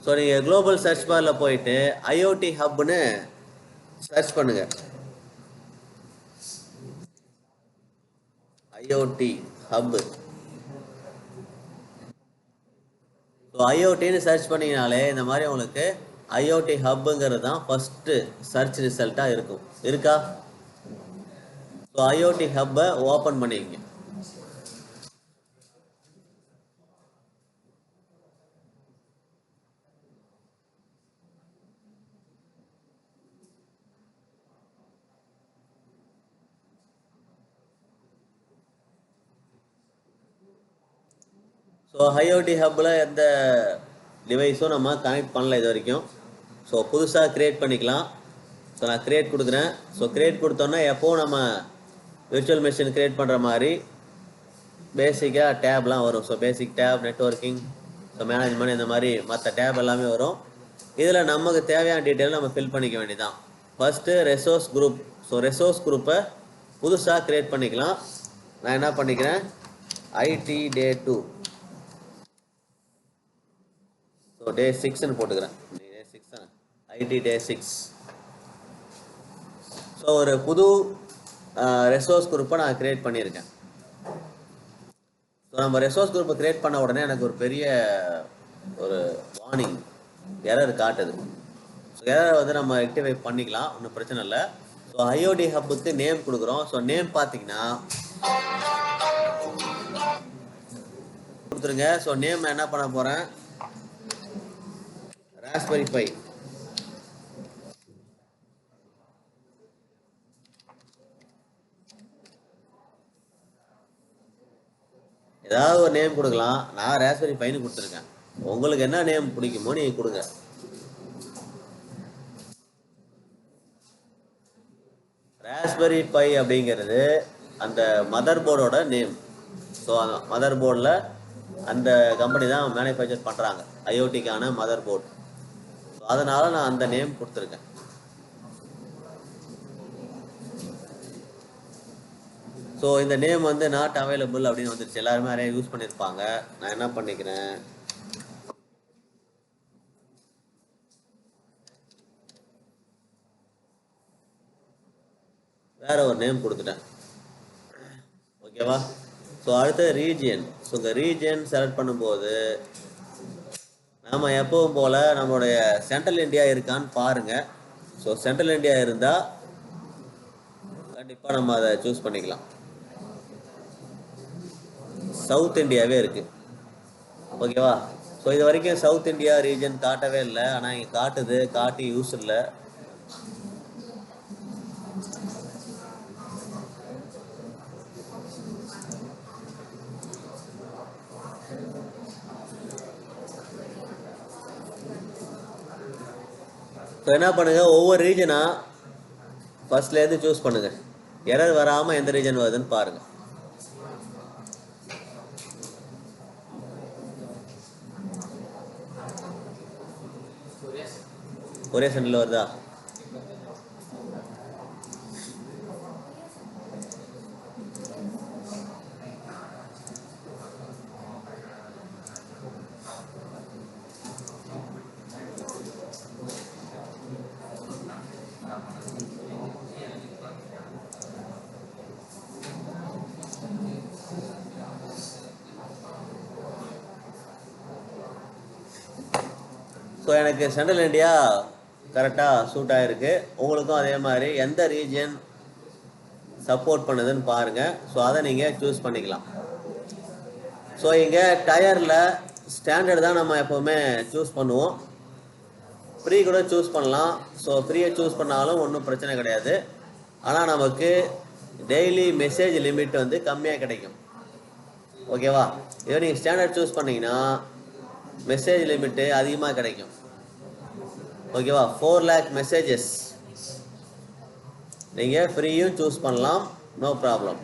So நீங்கள் global search பாரில் போயிட்டு ஐஓடி ஹப்னு சர்ச் பண்ணுங்க. IoT hub. ஸோ ஐஓடின்னு சர்ச் பண்ணிங்கனாலே இந்த மாதிரி உங்களுக்கு ஐஓடி ஹப்புங்கிறது தான் ஃபஸ்ட்டு சர்ச் ரிசல்ட்டாக இருக்கும். இருக்கா? ஸோ ஐஓடி ஹப்பை ஓப்பன் பண்ணிக்கங்க. ஸோ ஐஓடி ஹப்பில் எந்த டிவைஸும் நம்ம கனெக்ட் பண்ணல இது வரைக்கும். ஸோ புதுசாக க்ரியேட் பண்ணிக்கலாம். ஸோ நான் க்ரியேட் கொடுக்குறேன். ஸோ க்ரியேட் கொடுத்தோன்னா எப்போவும் நம்ம விர்ச்சுவல் மிஷின் க்ரியேட் பண்ணுற மாதிரி பேசிக்காக டேப்லாம் வரும். So basic tab, networking, so management, இந்த மாதிரி மற்ற டேப் எல்லாமே வரும். இதில் நமக்கு தேவையான டீட்டெயில் நம்ம ஃபில் பண்ணிக்க வேண்டியதான். First resource group. So resource குரூப்பை புதுசாக க்ரியேட் பண்ணிக்கலாம். நான் என்ன பண்ணிக்கிறேன், ஐடி டே 2. ஸோ டே 6ன்னு போட்டுக்கிறேன். டே 6 ஐடி டே 6. ஸோ ஒரு புது ரெசோர்ஸ் குரூப்பை நான் க்ரியேட் பண்ணியிருக்கேன். ஸோ நம்ம ரெசோர்ஸ் குரூப்பை க்ரியேட் பண்ண உடனே எனக்கு ஒரு பெரிய ஒரு வார்னிங் எரர் காட்டுது. ஸோ எரரை வந்து நம்ம ரெக்டிஃபை பண்ணிக்கலாம், ஒன்றும் பிரச்சனை இல்லை. ஸோ ஐஓடி ஹப்புக்கு நேம் கொடுக்குறோம். ஸோ நேம் பார்த்தீங்கன்னா கொடுத்துருங்க. ஸோ நேம் என்ன பண்ண போகிறேன், ராஸ்பெரி பை. ஏதாவது ஒரு நேம் கொடுக்கலாம். நான் ராஸ்பெரி பைன்னு கொடுத்துருக்கேன். உங்களுக்கு என்ன நேம் பிடிக்குமோ நீங்கள் கொடுங்க. ராஸ்பெரி பை அப்படிங்கிறது அந்த மதர் போர்டோட நேம். ஸோ அந்த மதர் போர்டில் அந்த கம்பெனி தான் மேனுஃபேக்சர் பண்ணுறாங்க ஐஓடிக்கான மதர் போர்டு. ஸோ அதனால் நான் அந்த நேம் கொடுத்துருக்கேன். ஸோ இந்த நேம் வந்து நாட் அவைலபிள் அப்படின்னு வந்துருச்சு. எல்லாருமே நிறைய யூஸ் பண்ணியிருப்பாங்க. நான் என்ன பண்ணிக்கிறேன், வேற ஒரு நேம் கொடுத்துட்டேன். ஓகேவா? ஸோ அடுத்த ரீஜியன். ஸோ இந்த ரீஜியன் செலக்ட் பண்ணும்போது நம்ம எப்பவும் போல் நம்மளுடைய சென்ட்ரல் இந்தியா இருக்கான்னு பாருங்கள். ஸோ சென்ட்ரல் இந்தியா இருந்தால் கண்டிப்பாக நம்ம அதை சூஸ் பண்ணிக்கலாம். சவுத் இந்தியாவே இருக்குது. ஓகேவா? ஸோ இது வரைக்கும் சவுத் இந்தியா ரீஜன் காட்டவே இல்லை. ஆனால் இங்கே காட்டுது, காட்டி யூஸ் இல்லை. ஸோ என்ன பண்ணுங்கள், ஒவ்வொரு ரீஜனாக ஃபர்ஸ்ட்லேருந்து சூஸ் பண்ணுங்கள். எரர் வராமல் எந்த ரீஜன் வருதுன்னு பாருங்கள். ஒரே சென்டரில் வருதா? ஸோ எனக்கு சென்ட்ரல் இந்தியா கரெக்டாக சூட் ஆகிருக்கு. உங்களுக்கும் அதே மாதிரி எந்த ரீஜன் சப்போர்ட் பண்ணுதுன்னு பாருங்கள். ஸோ அதை நீங்கள் சூஸ் பண்ணிக்கலாம். ஸோ இங்கே டயரில் ஸ்டாண்டர்ட் தான் நம்ம எப்போவுமே சூஸ் பண்ணுவோம். ஃப்ரீ கூட சூஸ் பண்ணலாம். ஸோ ஃப்ரீயை சூஸ் பண்ணாலும் ஒன்றும் பிரச்சனை கிடையாது. ஆனால் நமக்கு டெய்லி மெசேஜ் லிமிட் வந்து கம்மியாக கிடைக்கும். ஓகேவா? இதே நீங்கள் ஸ்டாண்டர்ட் சூஸ் பண்ணிங்கன்னா மெசேஜ் லிமிட்டு அதிகமாக கிடைக்கும். ஓகேவா? 4 lakh மெசேஜஸ். நீங்கள் ஃப்ரீயும் சூஸ் பண்ணலாம், நோ ப்ராப்ளம்.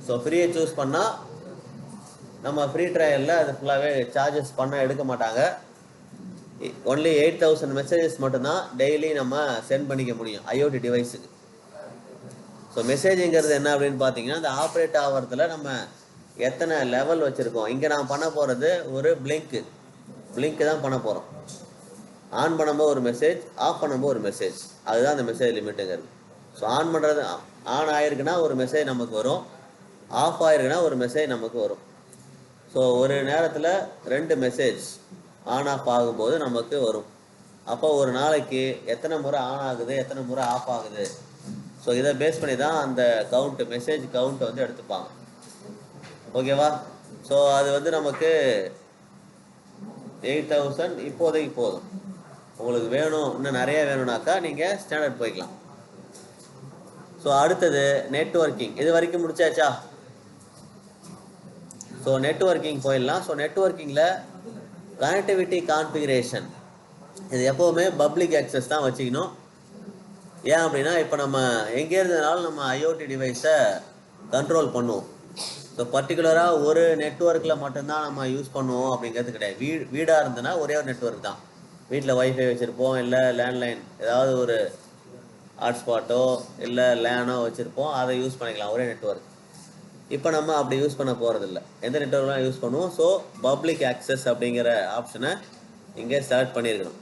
ஸோ ஃப்ரீயை சூஸ் பண்ணால் நம்ம ஃப்ரீ ட்ரையலில் அது ஃபுல்லாகவே சார்ஜஸ் பண்ண எடுக்க மாட்டாங்க. ஒன்லி 8000 மெசேஜஸ் மட்டும்தான் டெய்லி நம்ம சென்ட் பண்ணிக்க முடியும் ஐஓடி டிவைஸுக்கு. ஸோ மெசேஜுங்கிறது என்ன அப்படின்னு பார்த்தீங்கன்னா, இந்த ஆப்ரேட் ஆகிறதுல நம்ம எத்தனை லெவல் வச்சுருக்கோம். இங்கே நான் பண்ண போகிறது ஒரு பிளிங்க்கு தான் பண்ண போகிறோம். ஆன் பண்ணும்போது ஒரு மெசேஜ், ஆஃப் பண்ணும்போது ஒரு மெசேஜ். அதுதான் அந்த மெசேஜ் லிமிட்டுங்கிறது. ஸோ ஆன் பண்ணுறது ஆன் ஆயிருக்குன்னா ஒரு மெசேஜ் நமக்கு வரும், ஆஃப் ஆயிருக்குன்னா ஒரு மெசேஜ் நமக்கு வரும். ஸோ ஒரு நேரத்தில் 2 மெசேஜ் ஆன் ஆஃப் ஆகும்போது நமக்கு வரும். அப்போ ஒரு நாளைக்கு எத்தனை முறை ஆன் ஆகுது, எத்தனை முறை ஆஃப் ஆகுது, ஸோ இதை பேஸ் பண்ணி தான் அந்த கவுண்ட், மெசேஜ் கவுண்ட் வந்து எடுத்துப்பாங்க. ஓகேவா? ஸோ அது வந்து நமக்கு 8000 இப்போதைக்கு போதும். உங்களுக்கு வேணும், இன்னும் நிறைய வேணும்னாக்கா நீங்கள் ஸ்டாண்டர்ட் போய்க்கலாம். ஸோ அடுத்தது நெட்வொர்க்கிங். இது வரைக்கும் முடிச்சாச்சா? ஸோ நெட்வொர்க்கிங் போயிடலாம். ஸோ நெட்வொர்க்கிங்கில் கனெக்டிவிட்டி கான்ஃபிகரேஷன் இது எப்போவுமே பப்ளிக் ஆக்சஸ் தான் வச்சுக்கணும். ஏன் அப்படின்னா இப்போ நம்ம எங்கே இருந்ததுனாலும் நம்ம ஐஓடி டிவைஸை கண்ட்ரோல் பண்ணுவோம். ஸோ பர்டிகுலராக ஒரு நெட்வொர்க்கில் மட்டும்தான் நம்ம யூஸ் பண்ணுவோம் அப்படிங்கிறது கிடையாது. வீடாக இருந்ததுன்னா ஒரே ஒரு நெட்வொர்க் தான். வீட்டில் வைஃபை வச்சுருப்போம், இல்லை லேண்ட்லைன் ஏதாவது ஒரு ஹாட்ஸ்பாட்டோ இல்லை லேனோ வச்சுருப்போம், அதை யூஸ் பண்ணிக்கலாம், ஒரே நெட்வொர்க். இப்போ நம்ம அப்படி யூஸ் பண்ண போகிறதில்ல, எந்த நெட்வொர்க்லாம் யூஸ் பண்ணுவோம். ஸோ பப்ளிக் ஆக்சஸ் அப்படிங்கிற ஆப்ஷனை இங்கே செலக்ட் பண்ணியிருக்கணும்.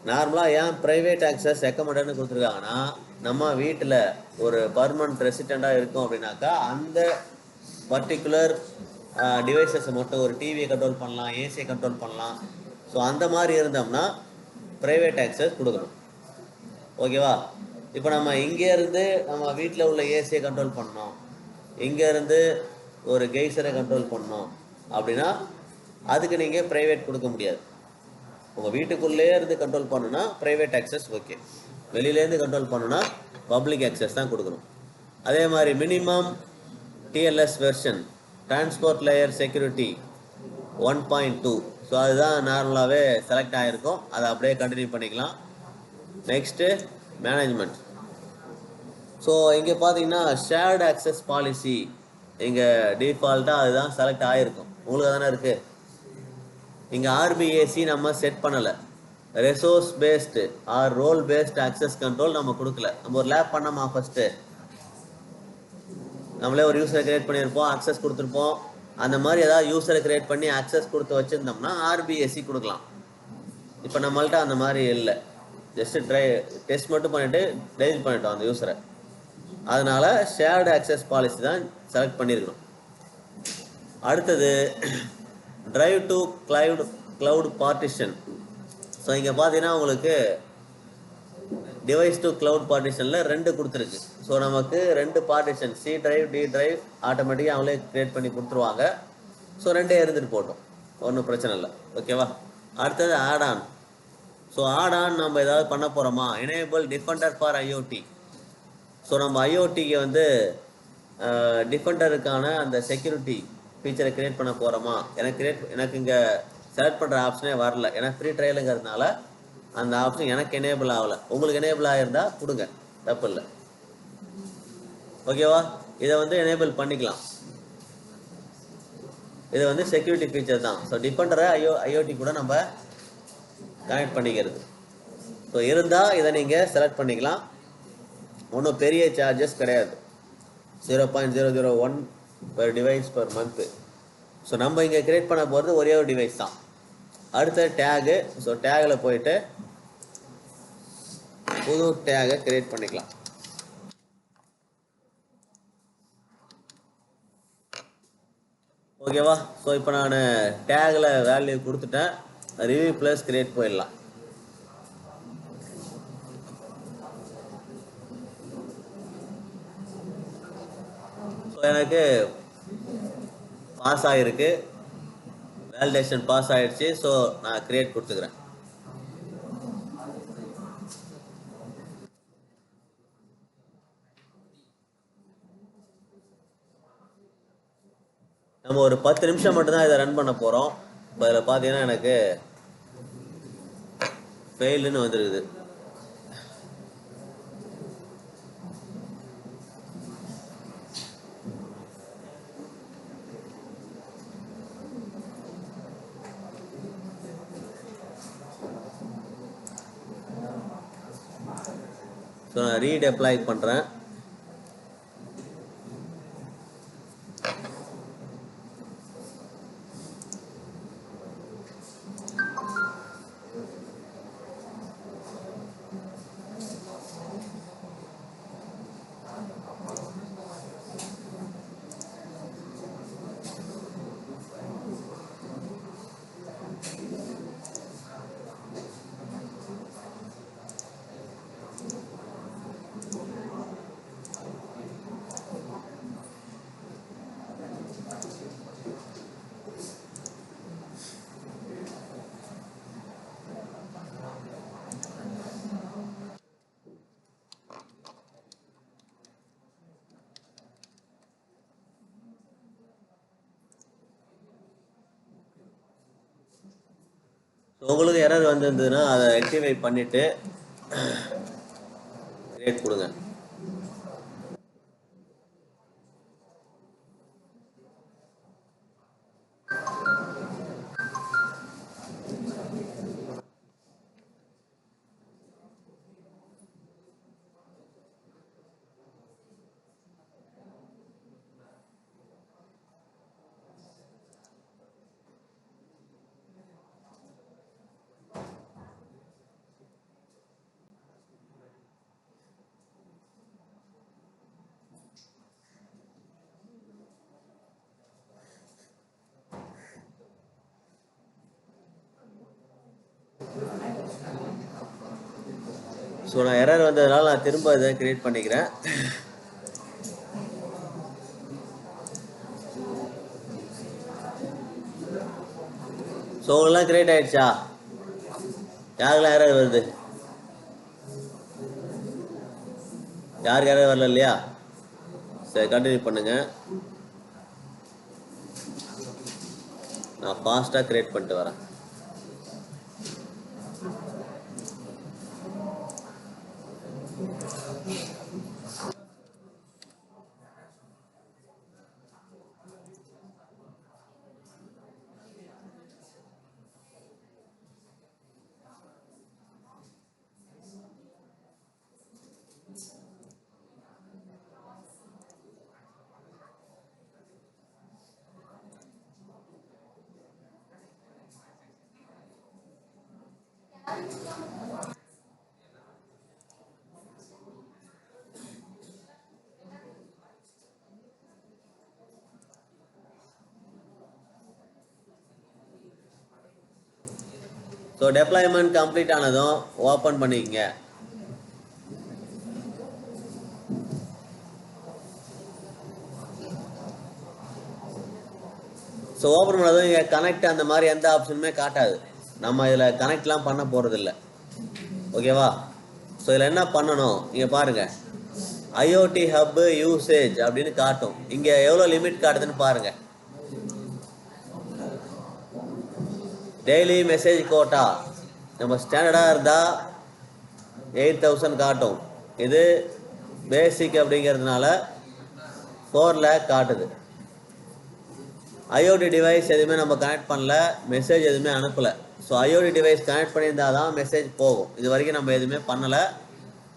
நார்மலாக ஏன் ப்ரைவேட் ஆக்சஸ் ரெக்கமெண்டட்னு கொடுத்துருக்காங்கன்னா, நம்ம வீட்டில் ஒரு பர்மனன்ட் ரெசிடெண்ட்டாக இருக்கும் அப்படின்னாக்கா அந்த பர்டிகுலர் டிவைசஸை மட்டும், ஒரு டிவியை கண்ட்ரோல் பண்ணலாம், ஏசியை கண்ட்ரோல் பண்ணலாம். ஸோ அந்த மாதிரி இருந்தோம்னா ப்ரைவேட் ஆக்சஸ் கொடுக்கணும். ஓகேவா? இப்போ நம்ம இங்கேருந்து நம்ம வீட்டில் உள்ள ஏசியை கண்ட்ரோல் பண்ணோம், இங்கேருந்து ஒரு கெய்சரை கண்ட்ரோல் பண்ணோம் அப்படின்னா அதுக்கு நீங்கள் ப்ரைவேட் கொடுக்க முடியாது. உங்கள் வீட்டுக்குள்ளேயே இருந்து கண்ட்ரோல் பண்ணுன்னா ப்ரைவேட் ஆக்சஸ் ஓகே. வெளியிலேருந்து கண்ட்ரோல் பண்ணுன்னா பப்ளிக் ஆக்சஸ் தான் கொடுக்கணும். அதே மாதிரி minimum TLS version, transport layer security 1.2. So அதுதான் நார்மலாகவே செலக்ட் ஆகிருக்கும், அதை அப்படியே கண்டினியூ பண்ணிக்கலாம். Next management. ஸோ இங்கே பார்த்தீங்கன்னா ஷேர்டு ஆக்சஸ் பாலிசி இங்கே டிஃபால்ட்டாக அதுதான் செலக்ட் ஆகிருக்கும். உங்களுக்கு தானே இருக்குது. இங்கே ஆர்பிஏசி நம்ம செட் பண்ணலை. Resource based or role based access control நம்ம கொடுக்கல. நம்ம ஒரு லேப் பண்ணோமா, ஃபஸ்ட்டு நம்மளே ஒரு யூஸரை கிரியேட் பண்ணியிருப்போம், ஆக்சஸ் கொடுத்துருப்போம். அந்த மாதிரி ஏதாவது யூஸரை கிரியேட் பண்ணி ஆக்சஸ் கொடுத்து வச்சுருந்தோம்னா ஆர்பிஎஸ்சி கொடுக்கலாம். இப்போ நம்மள்ட்ட அந்த மாதிரி இல்லை. ஜஸ்ட்டு டெஸ்ட் மட்டும் பண்ணிவிட்டு டெலிட் பண்ணிட்டோம் அந்த யூஸரை. அதனால் ஷேர்டு ஆக்சஸ் பாலிசி தான் செலக்ட் பண்ணியிருக்கணும். அடுத்தது drive to cloud partition. So இங்கே பார்த்தீங்கன்னா உங்களுக்கு டிவைஸ் டு கிளவுட் பார்ட்டிஷனில் 2 கொடுத்துருக்கு. ஸோ நமக்கு 2 partition, C drive, D drive ஆட்டோமேட்டிக்காக அவங்களே க்ரியேட் பண்ணி கொடுத்துருவாங்க. ஸோ 2 இருந்துட்டு போட்டோம், ஒன்றும் பிரச்சனை இல்லை. ஓகேவா? அடுத்தது add on. So add on நம்ம ஏதாவது பண்ண போகிறோமா, enable Defender for IoT. So நம்ம ஐஓடிக்கு வந்து டிஃபெண்டருக்கான அந்த செக்யூரிட்டி ஃபீச்சரை க்ரியேட் பண்ண போகிறோமா. எனக்கு இங்கே செலக்ட் பண்ணுற ஆப்ஷனே வரல, ஏன்னா ஃப்ரீ ட்ரையலுங்கிறதுனால அந்த ஆப்ஷன் எனக்கு எனேபிள் ஆகலை. உங்களுக்கு எனேபிள் ஆகிருந்தால் கொடுங்க, தப்பு இல்லை. ஓகேவா? இதை வந்து எனேபிள் பண்ணிக்கலாம். இது வந்து செக்யூரிட்டி ஃபீச்சர் தான். ஸோ டிஃபெண்டரை ஐஓடி கூட நம்ம கனெக்ட் பண்ணிக்கிறது. ஸோ இருந்தால் இதை நீங்கள் செலக்ட் பண்ணிக்கலாம். ஒன்றும் பெரிய சார்ஜஸ் கிடையாது, 0.001 per device per month. So நம்ம இங்கே கிரியேட் பண்ண போகிறது ஒரே ஒரு டிவைஸ் தான். அடுத்த டேகு. ஸோ டேகில் போயிட்டு புது டேகை கிரியேட் பண்ணிக்கலாம். ஓகேவா? ஸோ இப்போ நான் டேகில் வேல்யூ கொடுத்துட்டேன். ரிவ்யூ ப்ளஸ் கிரியேட் போயிடலாம். ஸோ எனக்கு பாஸ் ஆகிருக்கு, வேலிடேஷன் பாஸ் ஆகிடுச்சு. ஸோ நான் கிரியேட் கொடுத்துக்கிறேன். நம்ம ஒரு 10 நிமிஷம் மட்டும்தான் இதை ரன் பண்ண போகிறோம். இப்போ இதில் பார்த்தீங்கன்னா எனக்கு ஃபெயில்னு வந்துருக்குது. ஸோ நான் ரீடெப்ளாய் பண்ணுறேன். ஸோ உங்களுக்கு எரர் வந்திருந்ததுன்னா அதை ரெக்டிஃபை பண்ணிவிட்டு கிரியேட் கொடுங்க. ஸோ நான் எரர் வந்ததுனால நான் திரும்ப இதை கிரியேட் பண்ணிக்கிறேன். ஸோ உங்களெலாம் கிரியேட் ஆகிடுச்சா? யாருக்கெல்லாம் எரர் வருது? யாருக்கு எரர் வரல இல்லையா? சரி, கண்டினியூ பண்ணுங்கள். நான் ஃபாஸ்ட்டாக கிரியேட் பண்ணிட்டு வரேன். ஸோ டெப்ளாய்மெண்ட் கம்ப்ளீட் ஆனதும் ஓப்பன் பண்ணிக்கங்க. ஸோ ஓப்பன் பண்ணதும் இங்கே கனெக்ட் அந்த மாதிரி எந்த ஆப்ஷனுமே காட்டாது. நம்ம இதில் கனெக்ட்லாம் பண்ண போகிறதில்ல. ஓகேவா? ஸோ இதில் என்ன பண்ணணும் இங்கே பாருங்கள், IoT ஹப் யூசேஜ் அப்படின்னு காட்டும். இங்கே எவ்வளோ லிமிட் காட்டுதுன்னு பாருங்கள். டெய்லி மெசேஜ் கோட்டா நம்ம ஸ்டாண்டர்டாக இருந்தால் 8000 காட்டும். இது பேசிக் அப்படிங்கிறதுனால 4 lakh காட்டுது. IoT டிவைஸ் எதுவுமே நம்ம கனெக்ட் பண்ணல, மெசேஜ் எதுவுமே அனுப்பலை. ஸோ IoT டிவைஸ் கனெக்ட் பண்ணியிருந்தால் தான் மெசேஜ் போகும். இது வரைக்கும் நம்ம எதுவுமே பண்ணலை,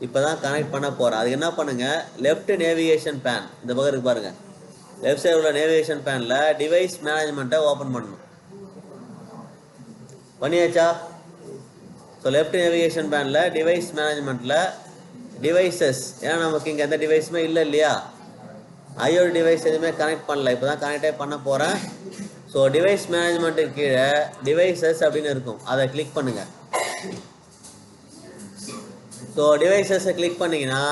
இப்போ தான் கனெக்ட் பண்ண போகிறோம். அதுக்கு என்ன பண்ணுங்கள், லெஃப்ட் நேவிகேஷன் பேன் இந்த பக்கம் இருக்கு பாருங்கள். லெஃப்ட் சைடு உள்ள நேவிகேஷன் பேனில் டிவைஸ் மேனேஜ்மெண்ட்டை ஓப்பன் பண்ணணும். பண்ணியாச்சா? ஸோ லெஃப்ட் நேவிகேஷன் பேனில் டிவைஸ் மேனேஜ்மெண்ட்டில் டிவைசஸ், ஏன்னா நமக்கு இங்கே எந்த டிவைஸுமே இல்லை இல்லையா? IoT டிவைஸ் எதுவுமே கனெக்ட் பண்ணல, இப்போ தான் கனெக்டே பண்ண போகிறேன். ஸோ டிவைஸ் மேனேஜ்மெண்ட்டுக்கு கீழே டிவைசஸ் அப்படின்னு இருக்கும், அதை கிளிக் பண்ணுங்கள். ஸோ டிவைசஸை கிளிக் பண்ணிங்கன்னா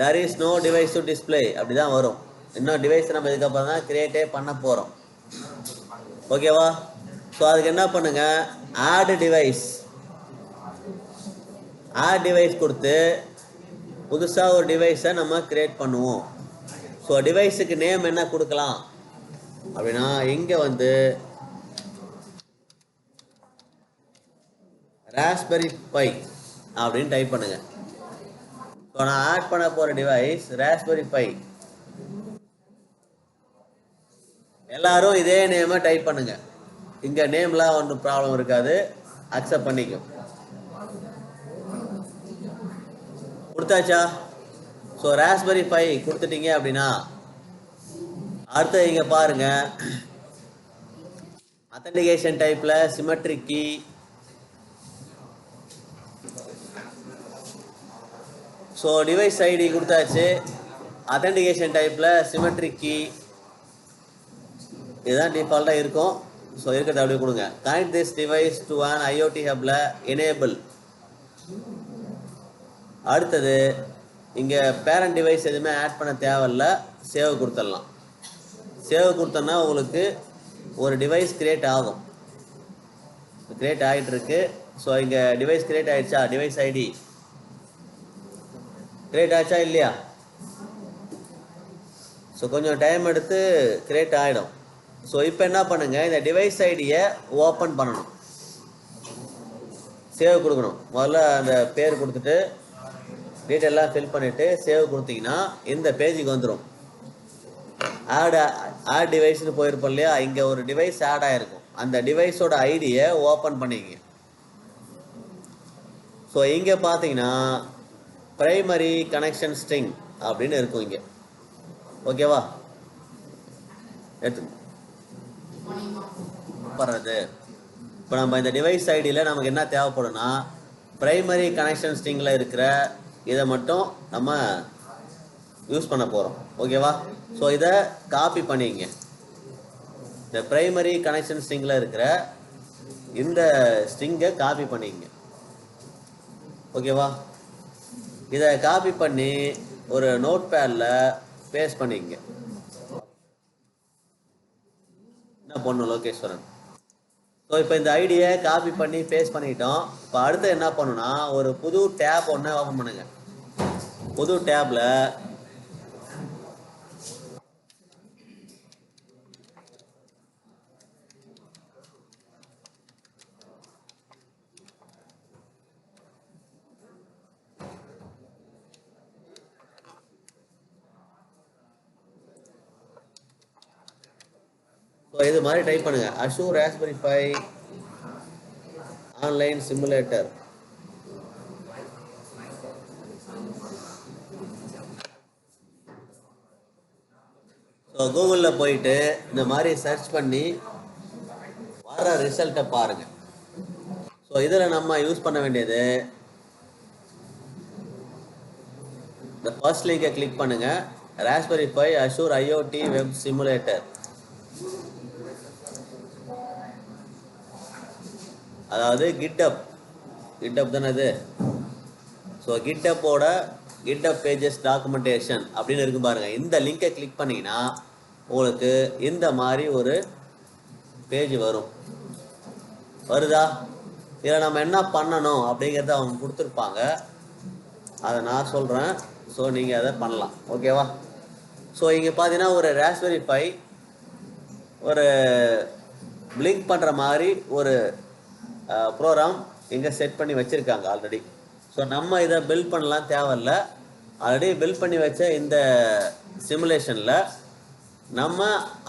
there is no device to display அப்படி தான் வரும். இன்னும் டிவைஸ் நம்ம இதுக்கப்புறம் தான் கிரியேட்டே பண்ண போகிறோம். ஓகேவா? ஸோ அதுக்கு என்ன பண்ணுங்கள், ஆட் டிவைஸ் கொடுத்து புதுசாக ஒரு டிவைஸை நம்ம கிரியேட் பண்ணுவோம். ஸோ டிவைஸுக்கு நேம் என்ன கொடுக்கலாம் அப்படின்னா, இங்கே வந்து ராஸ்பெரி பை அப்படின்னு டைப் பண்ணுங்க. ஸோ நான் ஆட் பண்ண போகிற டிவைஸ் ராஸ்பெரி பை. எல்லாரும் இதே நேமை டைப் பண்ணுங்க. இங்கே நேம்லாம் ஒன்றும் ப்ராப்ளம் இருக்காது, அக்செப்ட் பண்ணிக்கும். கொடுத்தாச்சா? ஸோ ராஸ்பெரி பை கொடுத்துட்டீங்க அப்படின்னா அடுத்து இங்கே பாருங்க, அத்தன்டிகேஷன் டைப்பில் symmetric key, so device ID கொடுத்தாச்சு. அத்தன்டிகேஷன் டைப்பில் சிமெட்ரிக் கீ இதுதான் டிஃபால்ட்டாக இருக்கும். ஸோ இருக்கிறத அப்படியே கொடுங்க. Connect this device to an IoT ஹப்பில் எனேபிள். அடுத்தது இங்கே பேரண்ட் டிவைஸ் எதுவுமே ஆட் பண்ண தேவையில்ல, சேவ் கொடுத்துடலாம். சேவ் கொடுத்தோன்னா உங்களுக்கு ஒரு டிவைஸ் கிரியேட் ஆகும். கிரியேட் ஆகிட்டுருக்கு. ஸோ இங்கே டிவைஸ் கிரியேட் ஆகிடுச்சா? டிவைஸ் ஐடி கிரியேட் ஆச்சா இல்லையா? ஸோ கொஞ்சம் டைம் எடுத்து கிரியேட் ஆகிடும். ஸோ இப்போ என்ன பண்ணுங்கள், இந்த டிவைஸ் ஐடியை ஓப்பன் பண்ணணும். சேவ் கொடுக்கணும். முதல்ல அந்த பேர் கொடுத்துட்டு டீட்டெயிலாக ஃபில் பண்ணிவிட்டு சேவ் கொடுத்தீங்கன்னா இந்த பேஜுக்கு வந்துடும். ஆட் டிவைஸ்னு போயிருப்போம் இல்லையா, இங்கே ஒரு டிவைஸ் ஆட் ஆகிருக்கும். அந்த டிவைஸோட ஐடியை ஓப்பன் பண்ணிங்க. ஸோ இங்கே பார்த்தீங்கன்னா பிரைமரி கனெக்ஷன் ஸ்ட்ரிங் அப்படின்னு இருக்கும் இங்கே. ஓகேவா? எடுத்து படுறது. இப்போ நம்ம இந்த டிவைஸ் ஐடியில் நமக்கு என்ன தேவைப்படும்னா பிரைமரி கனெக்ஷன் ஸ்ட்ரிங்கில் இருக்கிற இதை மட்டும் நம்ம யூஸ் பண்ண போகிறோம். ஓகேவா? ஸோ இதை காப்பி பண்ணிங்க. இந்த பிரைமரி கனெக்ஷன் ஸ்ட்ரிங்கில் இருக்கிற இந்த ஸ்ட்ரிங்கை காப்பி பண்ணிங்க. ஓகேவா? இதை காப்பி பண்ணி ஒரு நோட் பேடில் பேஸ்ட் பண்ணிங்க. என்ன பண்ணணும் லோகேஸ்வரன்? ஸோ இப்போ இந்த ஐடியை காப்பி பண்ணி பேஸ்ட் பண்ணிட்டோம். இப்போ அடுத்து என்ன பண்ணணும்னா ஒரு புது டேப் ஒன்று ஓப்பன் பண்ணுங்க. புது டேப்பில் இது மாதிரி டைப் பண்ணுங்க. Azure Raspberry Pi online simulator. So கூகுளில் போயிட்டு இந்த மாதிரி சர்ச் பண்ணி வர ரிசல்ட்டை பாருங்க. ஸோ இதில் நம்ம யூஸ் பண்ண வேண்டியது இந்த ஃபர்ஸ்ட் லிங்கை கிளிக் பண்ணுங்க. Raspberry Pi Azure IoT web simulator. அதாவது கிட்டப் தானே இது. ஸோ கிட்டப்போட கிட்டப் பேஜஸ் டாக்குமெண்டேஷன் அப்படின்னு இருக்கும் பாருங்க. இந்த லிங்கை கிளிக் பண்ணிங்கன்னா உங்களுக்கு இந்த மாதிரி ஒரு பேஜ் வருதா? இதில் நம்ம என்ன பண்ணணும் அப்படிங்கிறத அவங்க கொடுத்துருப்பாங்க. அதை நான் சொல்கிறேன். ஸோ நீங்கள் அதை பண்ணலாம். ஓகேவா? ஸோ இங்கே பார்த்தீங்கன்னா ஒரு ராஸ்பெரி பை ஒரு பிளிங்க் பண்ணுற மாதிரி ஒரு ப்ரோக்ராம் இங்கே செட் பண்ணி வச்சுருக்காங்க ஆல்ரெடி. ஸோ நம்ம இதை பில்ட் பண்ணலாம் தேவையில்லை. ஆல்ரெடி பில்ட் பண்ணி வச்ச இந்த சிமுலேஷனில் நம்ம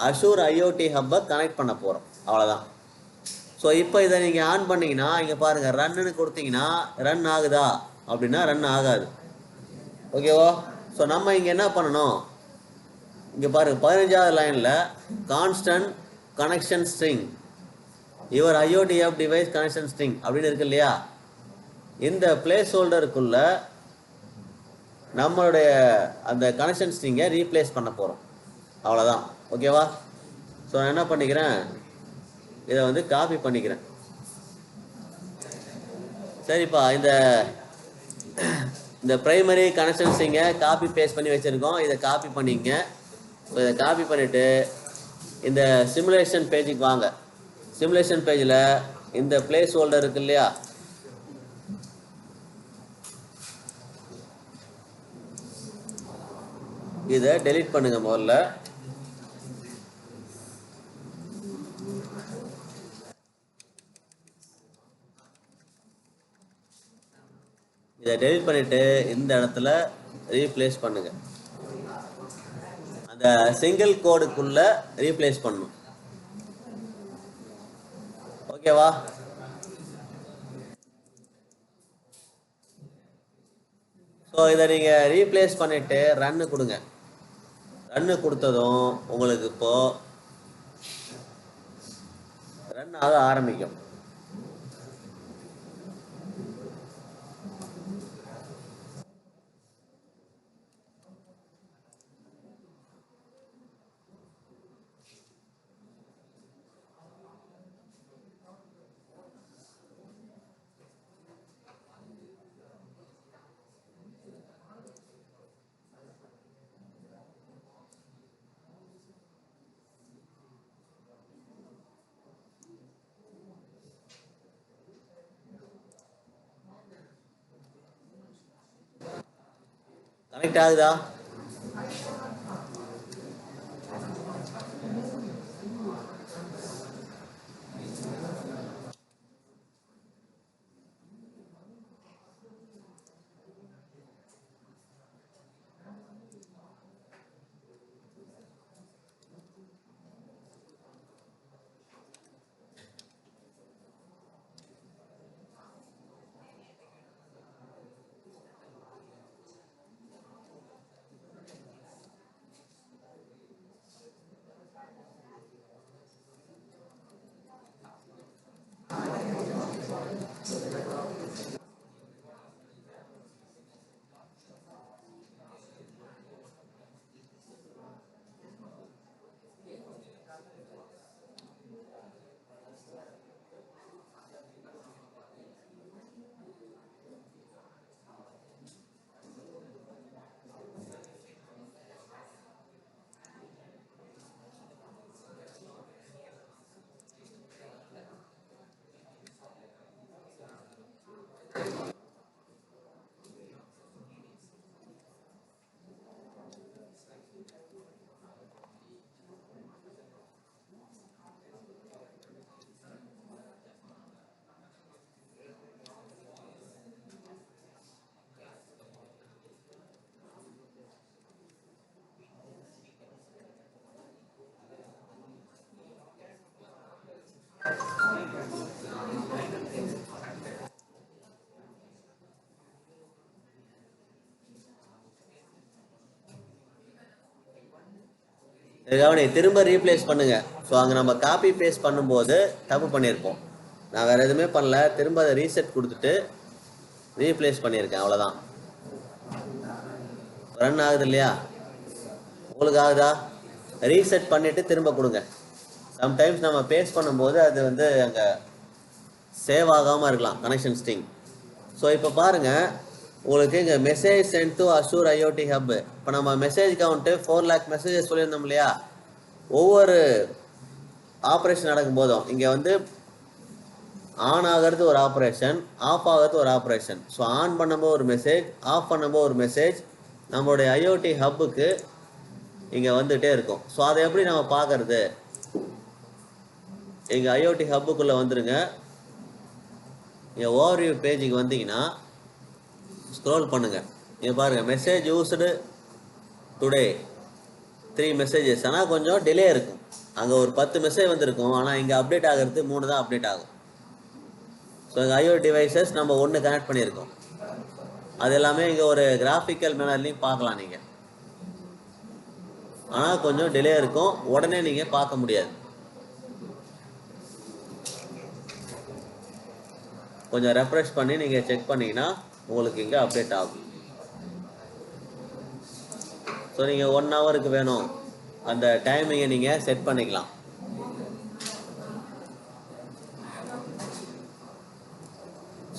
அஷூர் ஐஓடி ஹப்பை கனெக்ட் பண்ண போகிறோம். அவ்வளோதான். ஸோ இப்போ இதை நீங்கள் ஆன் பண்ணிங்கன்னா இங்கே பாருங்கள் ரன்னு கொடுத்தீங்கன்னா ரன் ஆகுதா அப்படின்னா ரன் ஆகாது. ஓகேவா? ஸோ நம்ம இங்கே என்ன பண்ணணும், இங்கே பாருங்கள் 15வது லைனில் constant connection string your IoT app device connection string அப்படின்னு இருக்கு இல்லையா, இந்த பிளேஸ் ஹோல்டருக்குள்ள நம்மளுடைய அந்த கனெக்ஷன் ஸ்ட்ரிங்கை ரீப்ளேஸ் பண்ண போகிறோம். அவ்வளோதான். ஓகேவா? ஸோ நான் என்ன பண்ணிக்கிறேன், இதை வந்து காப்பி பண்ணிக்கிறேன். சரிப்பா, இந்த பிரைமரி கனெக்ஷன் ஸ்ட்ரிங்கை காப்பி பேஸ்ட் பண்ணி வச்சுருக்கோம். இதை காப்பி பண்ணிங்க. ஸோ இதை காப்பி பண்ணிவிட்டு இந்த சிமுலேஷன் பேஜுக்கு வாங்க. சிமுலேஷன் பேஜில் இந்த பிளேஸ் ஹோல்டர் இருக்கு இல்லையா, இதை டெலீட் பண்ணுங்க. முதல்ல இதை டெலீட் பண்ணிட்டு இந்த இடத்துல ரீப்ளேஸ் பண்ணுங்க. அந்த சிங்கிள் கோடுக்குள்ள ரீப்ளேஸ் பண்ணணும். ஓகேவா? ஸோ இதை நீங்கள் ரீப்ளேஸ் பண்ணிவிட்டு ரன்னு கொடுங்க. ரன்னு கொடுத்ததும் உங்களுக்கு இப்போ ரன் ஆக ஆரம்பிக்கும். கனெக்ட் ஆகுதா? இதுக்காக நீ திரும்ப ரீப்ளேஸ் பண்ணுங்க. ஸோ அங்கே நம்ம காப்பி பேஸ்ட் பண்ணும்போது தப்பு பண்ணியிருப்போம். நான் வேறு எதுவுமே பண்ணல, திரும்ப அதை ரீசெட் கொடுத்துட்டு ரீப்ளேஸ் பண்ணியிருக்கேன், அவ்வளோதான். ரன் ஆகுது இல்லையா? உங்களுக்கு ஆகுதா? ரீசெட் பண்ணிவிட்டு திரும்ப கொடுங்க. சம்டைம்ஸ் நம்ம பேஸ்ட் பண்ணும்போது அது வந்து அங்கே சேவ் ஆகாமல் இருக்கலாம் கனெக்ஷன் ஸ்ட்ரிங். ஸோ இப்போ பாருங்கள், உங்களுக்கு இங்கே message sent to Azure IoT hub. இப்போ நம்ம மெசேஜ் கவுண்ட்டு 4 lakh மெசேஜஸ் சொல்லியிருந்தோம் இல்லையா? ஒவ்வொரு ஆப்ரேஷன் நடக்கும் போதும் இங்கே வந்து ஆன் ஆகிறது ஒரு ஆப்ரேஷன், ஆஃப் ஆகிறது ஒரு ஆப்ரேஷன். ஸோ ஆன் பண்ணும்போது ஒரு மெசேஜ், ஆஃப் பண்ணும்போது ஒரு மெசேஜ் நம்மளுடைய ஐஓடி ஹப்புக்கு இங்கே வந்துகிட்டே இருக்கும். ஸோ அதை எப்படி நம்ம பார்க்கறது? இங்கே ஐஓடி ஹப்புக்குள்ளே வந்துடுங்க. இங்கே ஓவர்வியூ பேஜுக்கு வந்தீங்கன்னா ஸ்க்ரோல் பண்ணுங்கள். இங்கே பாருங்கள், மெசேஜ் யூஸ்டு டுடே 3 மெசேஜஸ். ஆனால் கொஞ்சம் டிலே இருக்கும். அங்கே ஒரு 10 மெசேஜ் வந்திருக்கும், ஆனால் இங்கே அப்டேட் ஆகிறது 3 தான் அப்டேட் ஆகும். ஸோ இங்கே ஐஓடி டிவைசஸ் நம்ம 1 கனெக்ட் பண்ணியிருக்கோம். அது எல்லாமே இங்கே ஒரு கிராஃபிக்கல் மேனர்லையும் பார்க்கலாம் நீங்கள். ஆனால் கொஞ்சம் டிலே இருக்கும், உடனே நீங்கள் பார்க்க முடியாது. கொஞ்சம் ரெஃப்ரெஷ் பண்ணி நீங்கள் செக் பண்ணிங்கன்னா உங்களுக்கு இங்கே அப்டேட் ஆகும். ஸோ நீங்கள் 1 ஹவருக்கு வேணும், அந்த டைமிங்கை நீங்கள் செட் பண்ணிக்கலாம்.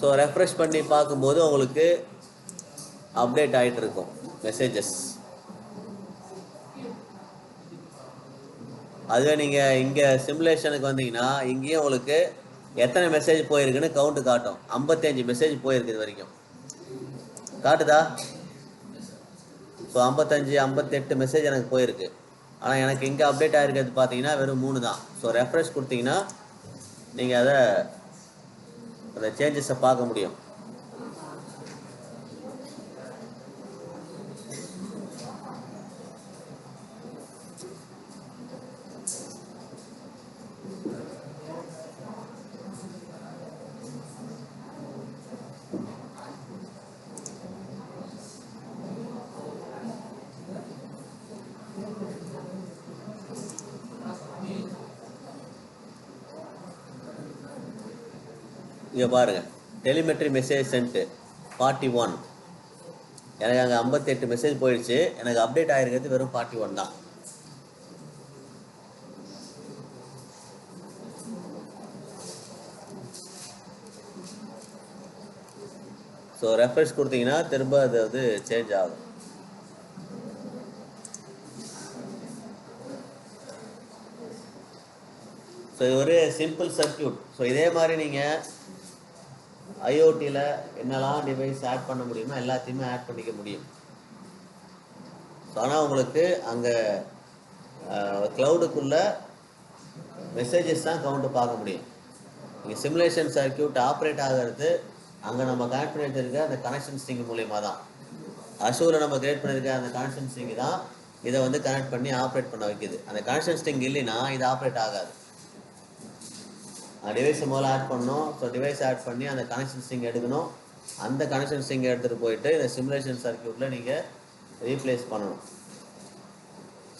ஸோ ரெஃப்ரெஷ் பண்ணி பார்க்கும்போது உங்களுக்கு அப்டேட் ஆகிட்டு இருக்கும் மெசேஜஸ். அதுவே நீங்கள் இங்கே சிமுலேஷனுக்கு வந்தீங்கன்னா இங்கேயும் உங்களுக்கு எத்தனை மெசேஜ் போயிருக்குன்னு கவுண்ட்டு காட்டும். 55 மெசேஜ் போயிருக்கு இது வரைக்கும். காட்டுதா? ஸோ 55, 58 மெசேஜ் எனக்கு போயிருக்கு. ஆனால் எனக்கு இங்கே அப்டேட் ஆகிருக்கிறது பார்த்தீங்கன்னா வெறும் 3 தான். ஸோ ரெஃப்ரெஷ் கொடுத்தீங்கன்னா நீங்கள் அந்த சேஞ்சஸை பார்க்க முடியும். இங்கே பாருங்கள், டெலிமெட்ரி மெசேஜ் சென்ட்டு 41. எனக்கு அங்கே 58 மெசேஜ் போயிடுச்சு. எனக்கு அப்டேட் ஆகிருக்கிறது வெறும் 41 தான். ஸோ ரெஃப்ரெஷ் கொடுத்தீங்கன்னா திரும்ப அது வந்து சேஞ்ச் ஆகும். ஸோ இது ஒரு சிம்பிள் சர்க்கியூட். ஸோ இதே மாதிரி நீங்கள் ஐஓடியில் என்னெல்லாம் டிவைஸ் ஆட் பண்ண முடியுமோ எல்லாத்தையுமே ஆட் பண்ணிக்க முடியும். ஸோ ஆனால் உங்களுக்கு அங்கே க்ளவுடுக்குள்ள மெசேஜஸ் தான் கவுண்ட்டு பார்க்க முடியும். இங்கே சிமுலேஷன் சர்க்கியூட் ஆப்ரேட் ஆகிறது அங்கே நம்ம கனெக்ட் பண்ணி வச்சிருக்க அந்த கனெக்ஷன் ஸ்ட்ரிங் மூலியமாக தான். அஷூரில் நம்ம கிரியேட் பண்ணியிருக்க அந்த கனெக்ஷன் ஸ்ட்ரிங் தான் இதை வந்து கனெக்ட் பண்ணி ஆப்ரேட் பண்ண வைக்குது. அந்த கனெக்ஷன் ஸ்ட்ரிங் இல்லைன்னா இது ஆப்ரேட் ஆகாது. டிவைஸை முதல்ல ஆட் பண்ணணும். ஸோ டிவைஸ் ஆட் பண்ணி அந்த கனெக்ஷன் ஸ்ட்ரிங் எடுக்கணும். அந்த கனெக்ஷன் ஸ்ட்ரிங் எடுத்துகிட்டு போயிட்டு இந்த சிமுலேஷன் சர்க்கியூட்டில் நீங்கள் ரீப்ளேஸ் பண்ணணும்.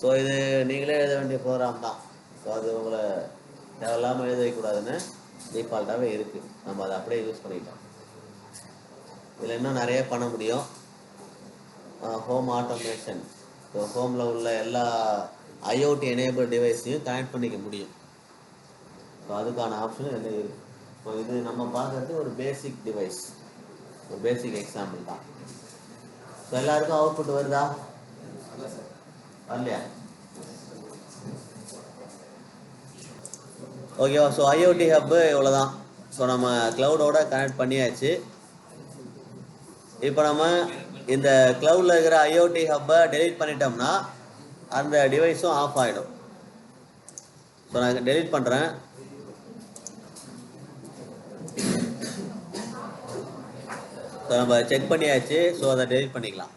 ஸோ இது நீங்களே எழுத வேண்டிய ப்ரோக்ராம் தான். ஸோ அது உங்களை தேவையில்லாமல் எழுத வைக்கக்கூடாதுன்னு டிஃபால்ட்டாகவே இருக்குது. நம்ம அதை அப்படியே யூஸ் பண்ணிட்டோம். இதில் இன்னும் நிறைய பண்ண முடியும். Home automation. ஸோ ஹோமில் உள்ள எல்லா ஐஓடி எனேபிள் டிவைஸையும் கனெக்ட் பண்ணிக்க முடியும். ஸோ அதுக்கான ஆப்ஷன் இதில் இருக்குது. ஸோ இது நம்ம பார்க்குறது ஒரு பேசிக் டிவைஸ், ஒரு பேசிக் எக்ஸாம்பிள் தான். ஸோ எல்லாருக்கும் அவுட்புட் வருதா? வரலையா? ஓகேவா? ஸோ ஐஓடி ஹப்பு இவ்வளோதான். ஸோ நம்ம க்ளவுடோட கனெக்ட் பண்ணியாச்சு. இப்போ நம்ம இந்த க்ளவுடில் இருக்கிற ஐஓடி ஹப்பை டெலீட் பண்ணிட்டோம்னா அந்த டிவைஸும் ஆஃப் ஆகிடும். ஸோ நான் டெலீட் பண்ணுறேன். ஸோ நம்ம செக் பண்ணியாச்சு. ஸோ அதை டெலீட் பண்ணிக்கலாம்.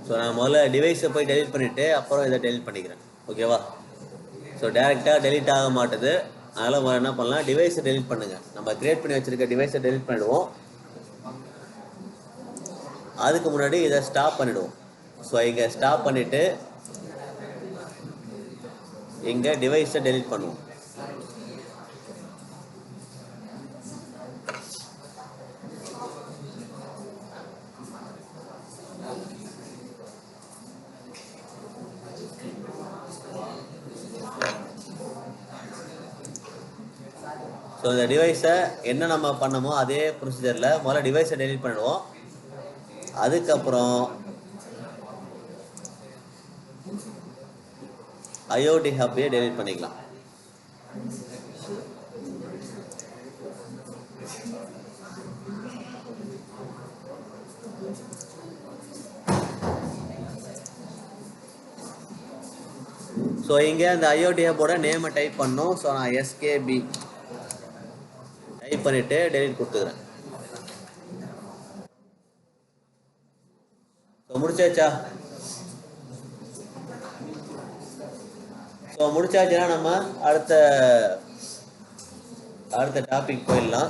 ஸோ நான் முதல்ல டிவைஸை போய் டெலிட் பண்ணிவிட்டு அப்புறம் இதை டெலிட் பண்ணிக்கிறேன். ஓகேவா? ஸோ டேரெக்டாக டெலிட் ஆக மாட்டுது. அதனால் முதல்ல என்ன பண்ணலாம், டிவைஸை டெலிட் பண்ணுங்கள். நம்ம க்ரியேட் பண்ணி வச்சுருக்க டிவைஸை டெலிட் பண்ணிடுவோம். அதுக்கு முன்னாடி இதை ஸ்டாப் பண்ணிவிடுவோம். ஸோ இங்கே ஸ்டாப் பண்ணிவிட்டு இங்கே டிவைஸை டெலிட் பண்ணுவோம். ஸோ இந்த டிவைஸை என்ன நம்ம பண்ணமோ அதே ப்ரொசீஜரில் முதல்ல டிவைஸை டெலிட் பண்ணிடுவோம். அதுக்கப்புறம் IoT ஹப்பையே டெலிட் பண்ணிக்கலாம். ஸோ இங்கே அந்த IoT ஹப்போட நேமை டைப் பண்ணோம். ஸோ நான் SKB டைப் பண்ணிவிட்டு டெலிட் கொடுத்துக்கிறேன். ஸோ முடிச்சாச்சா? ஸோ முடிச்சாச்சுன்னா நம்ம அடுத்த டாபிக் போயிடலாம்.